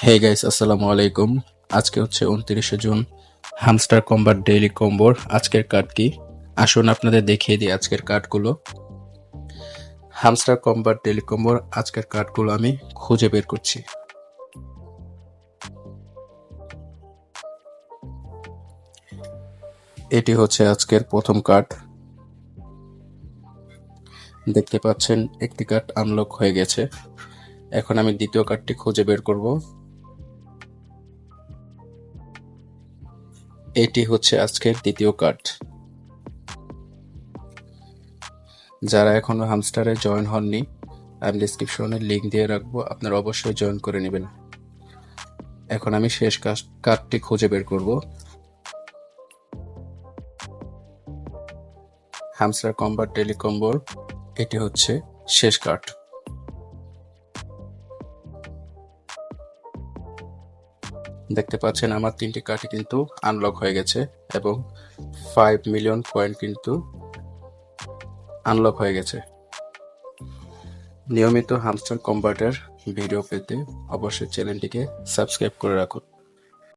Hey guys, আসসালামু আলাইকুম। আজকে হচ্ছে 29শে জুন। হামস্টার কম্বার ডেইলি কম্বোর আজকের কার্ড কি? আসুন আপনাদের দেখিয়ে দিই আজকের কার্ডগুলো। হামস্টার কম্বার ডেইলি কম্বোর আজকের কার্ডগুলো আমি খুঁজে বের করছি। এটি হচ্ছে আজকের প্রথম কার্ড। দেখতে পাচ্ছেন একটি কার্ড আনলক হয়ে গেছে। এখন আমি দ্বিতীয় কার্ডটি খুঁজে বের করব। এটি হচ্ছে আজকের দ্বিতীয় কার্ড। যারা এখনো হামস্টারে জয়েন হননি, আমি ডিসক্রিপশনে লিংক দিয়ে রাখবো, আপনারা অবশ্যই জয়েন করে নেবেন। এখন আমি শেষ কার্ডটি খুঁজে বের করব। হ্যামস্টার কম্বার ডেইলি কম্বোর এটি হচ্ছে শেষ কার্ড। দেখতে পাচ্ছেন আমার 3টি কার্ডই কিন্তু আনলক হয়ে গেছে এবং 5 মিলিয়ন কয়েন কিন্তু আনলক হয়ে গেছে। নিয়মিত হ্যামস্টার কম্বাটের ভিডিও পেতে অবশ্যই চ্যানেলটিকে সাবস্ক্রাইব করে রাখুন।